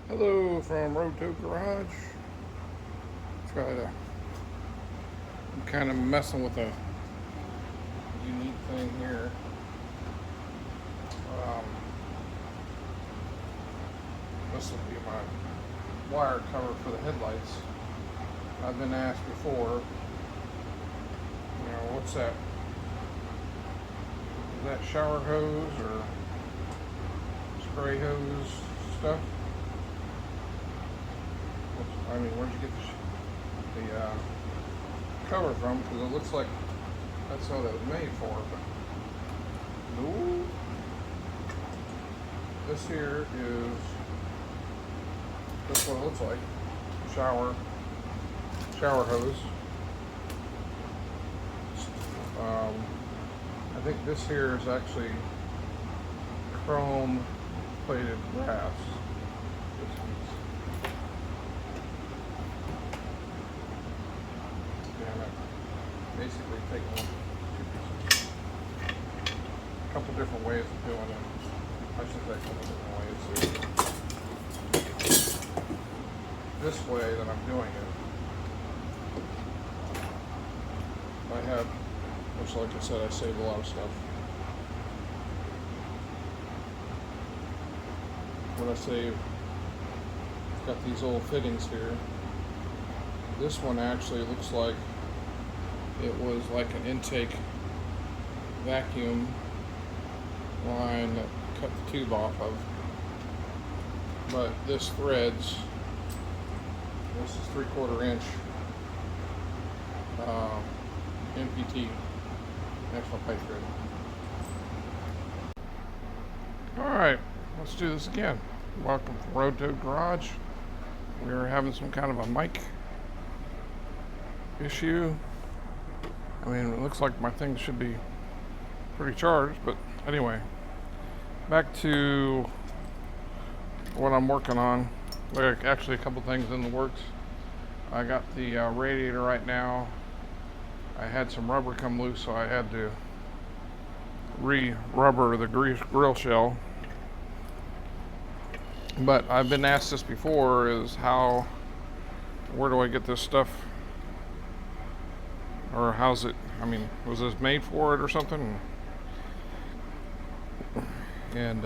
Hello from Road to Garage. I'm kind of messing with a unique thing here. Um, this will be my wire cover for the headlights. I've been asked before, what's that? Is that shower hose or spray hose stuff? Where'd you get the cover from? Because it looks like that's what it was made for. But no, this here is that's what it looks like. Shower hose. I think this here is actually chrome plated brass. Basically taking a couple different ways of doing it. I should say a couple different ways. This way that I'm doing it, I have, which like I said, I saved a lot of stuff. What I saved, got these old fittings here. This one actually looks like it was like an intake vacuum line that cut the tube off of. But this threads, this is 3/4 inch NPT, National Pipe Thread. Alright, let's do this again. Welcome to Road to Garage. We're having some kind of a mic issue. It looks like my thing should be pretty charged, but anyway, back to what I'm working on. Like, actually a couple things in the works. I got the radiator right now. I had some rubber come loose, so I had to re-rubber the grill shell. But I've been asked this before, is where do I get this stuff? Or how's it, was this made for it or something? And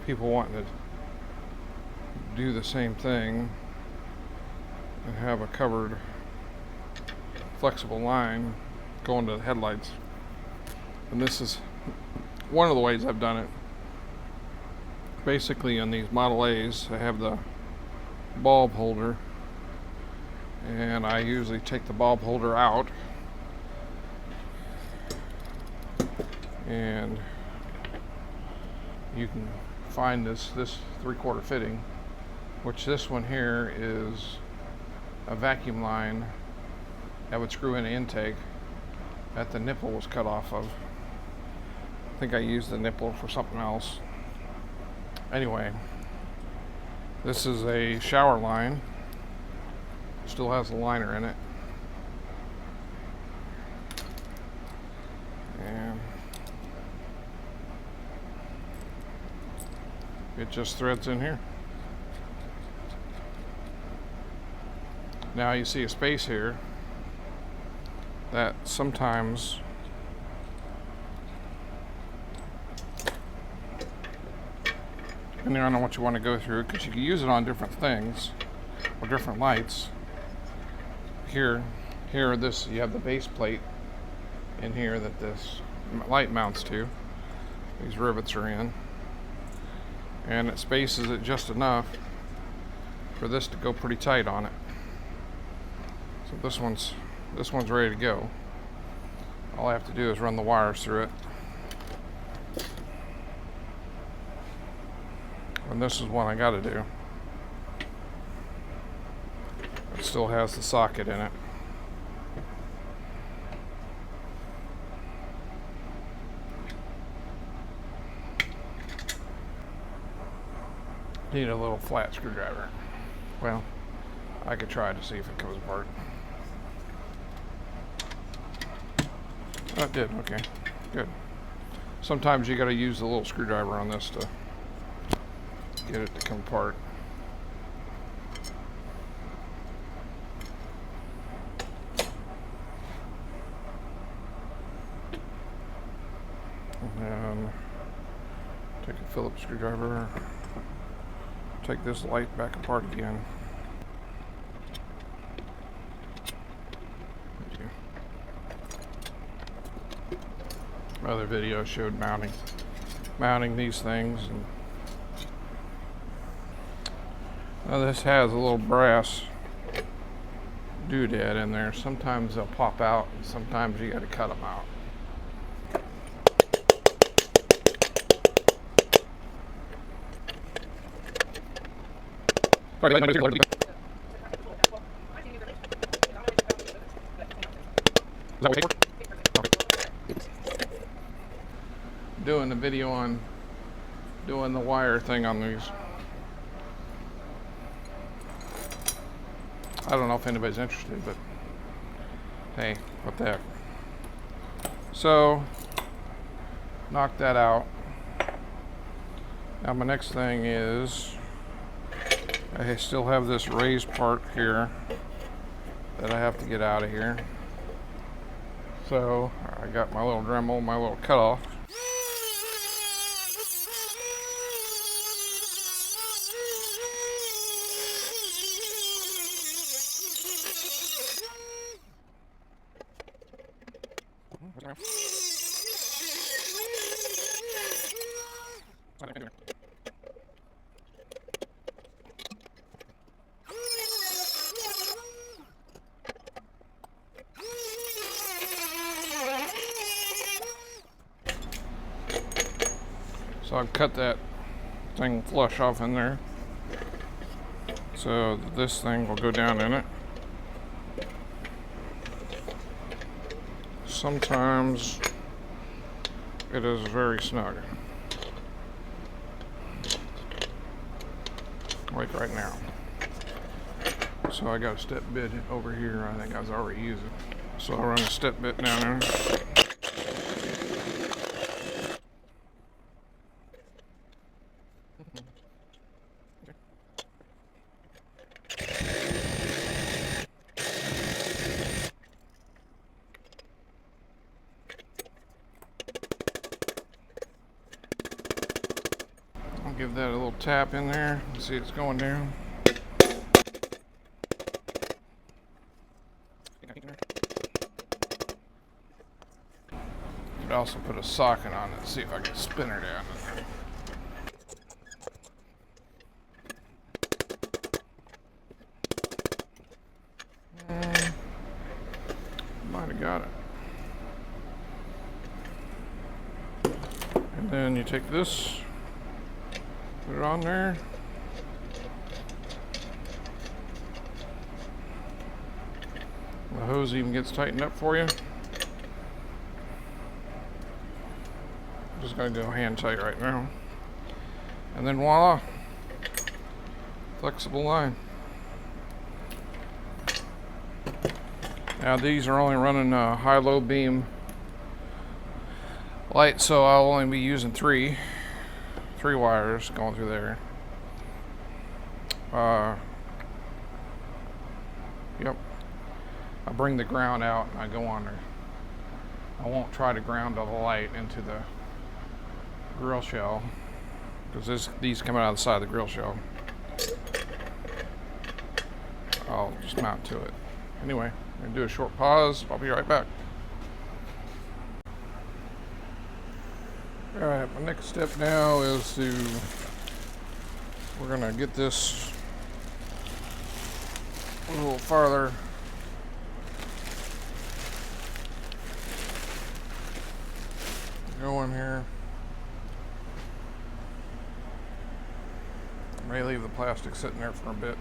people wanting to do the same thing and have a covered flexible line going to the headlights. And this is one of the ways I've done it. Basically on these Model A's, I have the bulb holder, and I usually take the bulb holder out and you can find this 3/4 fitting, which this one here is a vacuum line that would screw in the intake that the nipple was cut off of. I think I used the nipple for something else. Anyway, this is a shower line. Still has a liner in it. And it just threads in here. Now you see a space here that sometimes depending on what you want to go through, because you can use it on different things or different lights. Here, this you have the base plate in here that this light mounts to. These rivets are in, and it spaces it just enough for this to go pretty tight on it. So this one's ready to go. All I have to do is run the wires through it. And this is one I got to do. It still has the socket in it. Need a little flat screwdriver. Well, I could try to see if it comes apart. Oh, it did. Okay, good. Sometimes you got to use the little screwdriver on this to get it to come apart. And then take a Phillips screwdriver, take this light back apart again. My other video showed mounting these things. And now this has a little brass doodad in there. Sometimes they'll pop out, and sometimes you got to cut them out. Doing the video on doing the wire thing on these. I don't know if anybody's interested, but hey, what the heck. So, knock that out. Now my next thing is, I still have this raised part here that I have to get out of here. So, I got my little Dremel, my little cutoff. So I've cut that thing flush off in there. So this thing will go down in it. Sometimes it is very snug. Like right now. So I got a step bit over here I think I was already using. So I'll run a step bit down there. I'll give that a little tap in there. See it's going down. Could also put a socket on it, see if I can spin her down in there. Might have got it. And then you take this, put it on there. The hose even gets tightened up for you. Just gonna go hand tight right now. And then voila, flexible line. Now these are only running high-low beam light, so I'll only be using three wires going through there. Yep. I bring the ground out and I go on there. I won't try to ground all the light into the grill shell because these come out of the side of the grill shell. I'll just mount to it. Anyway, I'm gonna do a short pause. I'll be right back. Alright, my next step now is we're gonna get this a little farther. Go in here. I may leave the plastic sitting there for a bit.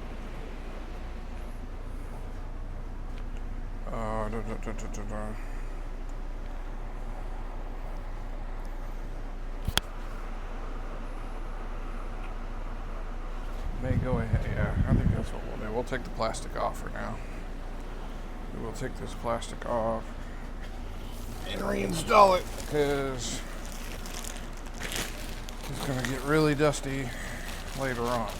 May go ahead, yeah, I think that's what we'll do. We'll take the plastic off for now. We will take this plastic off and reinstall it because it's going to get really dusty later on.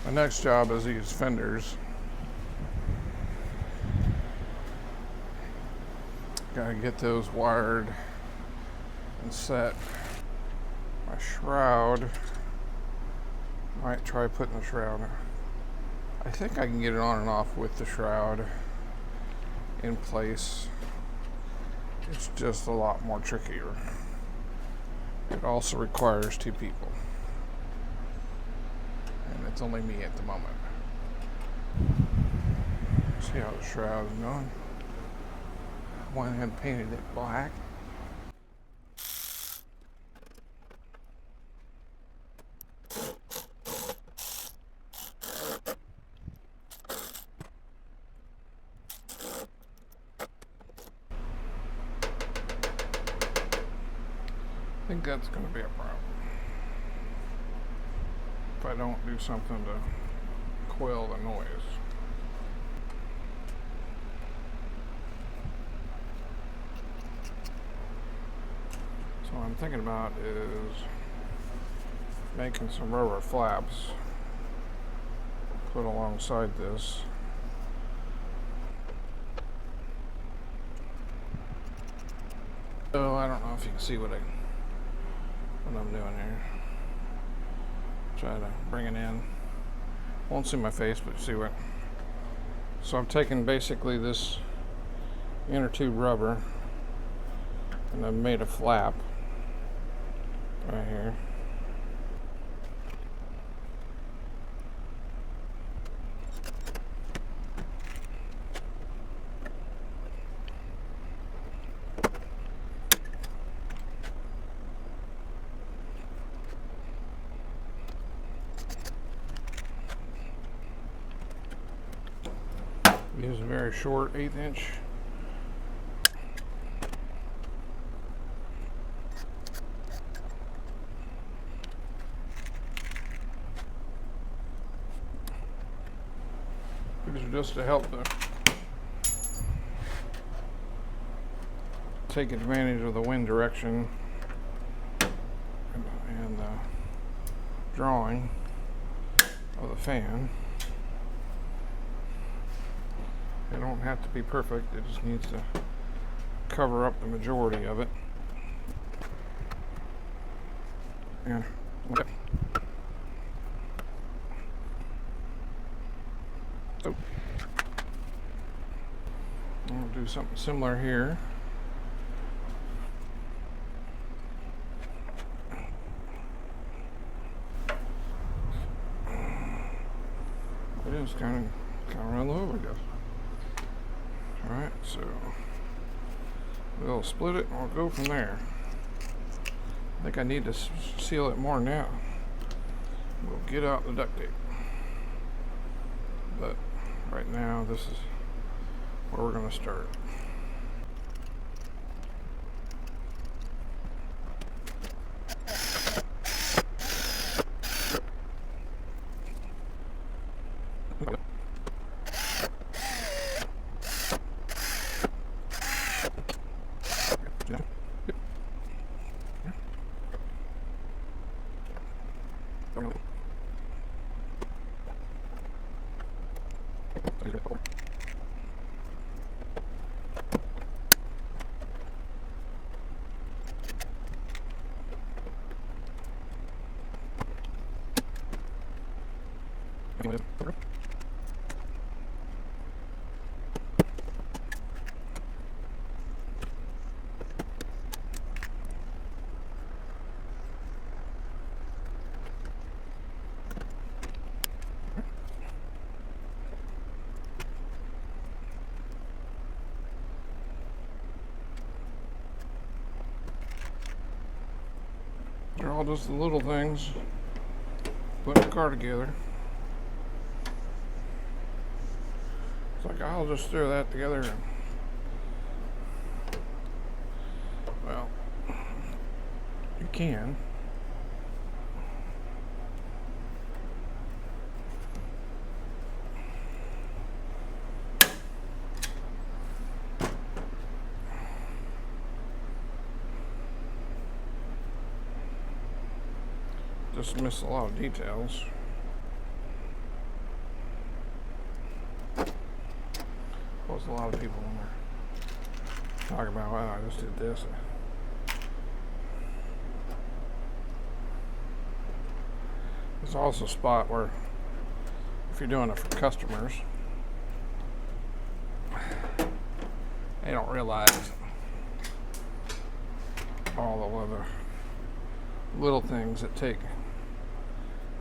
My next job is these fenders. Gotta get those wired and set. My shroud, might try putting the shroud on. I think I can get it on and off with the shroud in place. It's just a lot more trickier. It also requires 2 people. And it's only me at the moment. See how the shroud is going. I went ahead and painted it black. I think that's going to be a problem if I don't do something to quell the noise. So what I'm thinking about is making some rubber flaps put alongside this. So I don't know if you can see what I'm doing here. Try to bring it in. Won't see my face, but see what. So I'm taking basically this inner tube rubber and I've made a flap right here. Use a very short 1/8 inch. These are just to help take advantage of the wind direction and drawing of the fan. It don't have to be perfect, it just needs to cover up the majority of it. And so I'll do something similar here. It is kind of around the hoop, I guess. Alright, so we'll split it and we'll go from there. I think I need to seal it more now. We'll get out the duct tape. But right now, this is where we're going to start. They're all just the little things putting the car together. It's like I'll just throw that together and, well, you can. just missed a lot of details. There's a lot of people in there talking about, well, I just did this. There's also a spot where, if you're doing it for customers, they don't realize all the other little things that take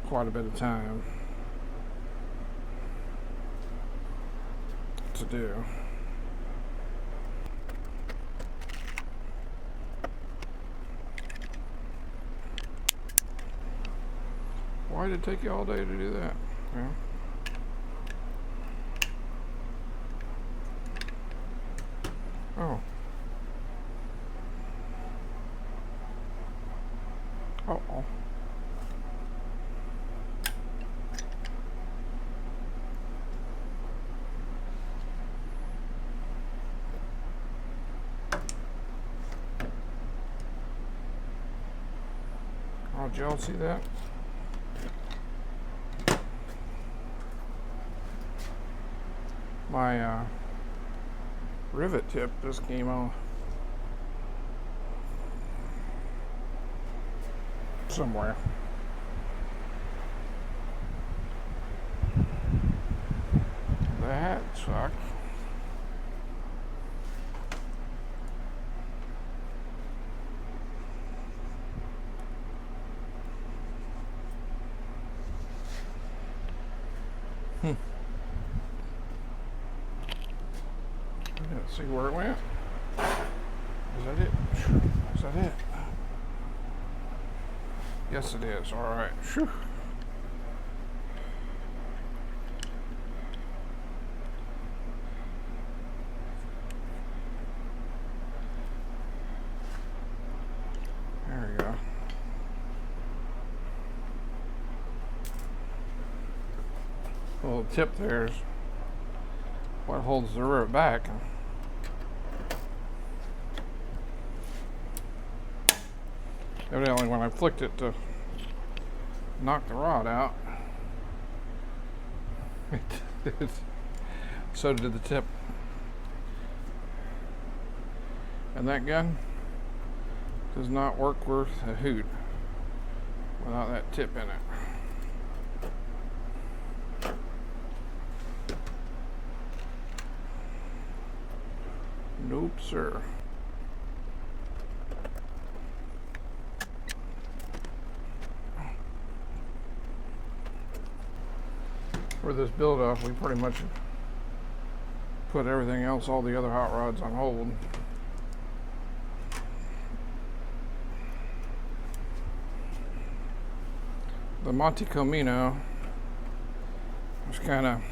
quite a bit of time to do. Why did it take you all day to do that? Yeah. Oh. Uh-oh. Oh, did y'all see that? My rivet tip just came off somewhere. That sucks. Let's see where it went. Is that it? Is that it? Yes, it is. All right. Whew. There we go. The little tip there is what holds the rivet back. Evidently, when I flicked it to knock the rod out, so did the tip. And that gun does not work worth a hoot without that tip in it. Nope, sir. For this build off, we pretty much put everything else, all the other hot rods, on hold. The Monte Comino was kind of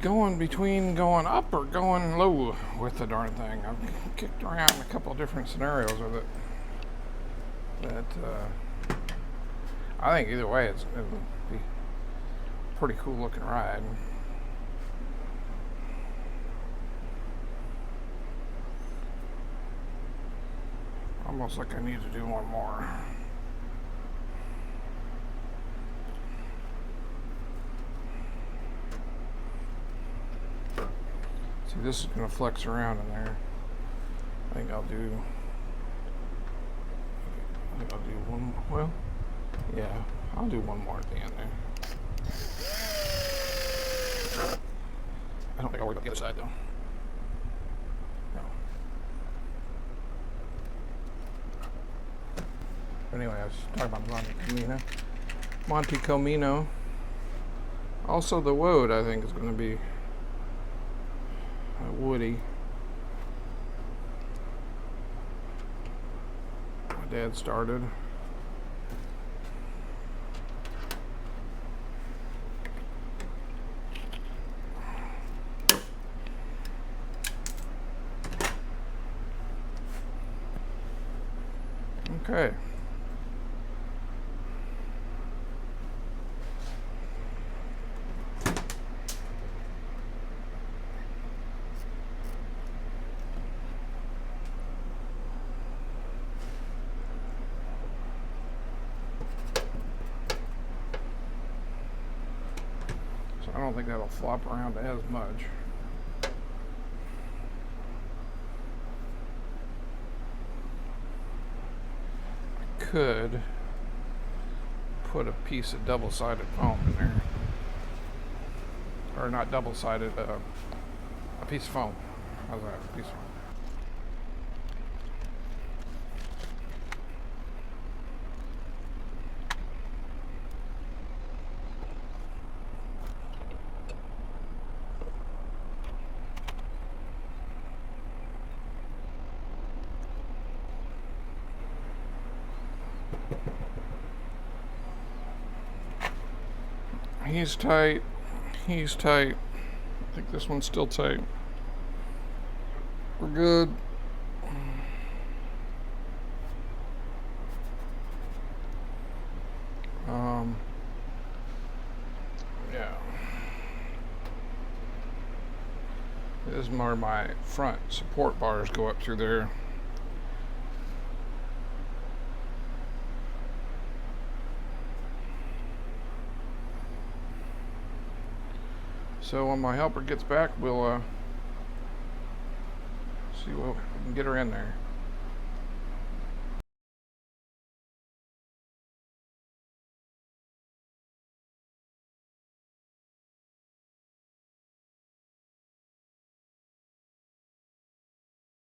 going between going up or going low with the darn thing. I've kicked around a couple of different scenarios with it. That I think either way, it'll be a pretty cool looking ride. Almost like I need to do one more. See, this is going to flex around in there. I think I'll do one. Well, yeah, I'll do one more at the end there. I don't think I'll worry about the other side though. No. Anyway, I was talking about Monte Comino. Also, the wood I think is going to be woody. My dad started. Okay. I don't think that'll flop around as much. I could put a piece of double-sided foam in there. Or not double-sided, a piece of foam. How's that? A piece of foam. He's tight. He's tight. I think this one's still tight. We're good. Yeah. This is where my front support bars go up through there. So when my helper gets back, we'll see what we can get her in there.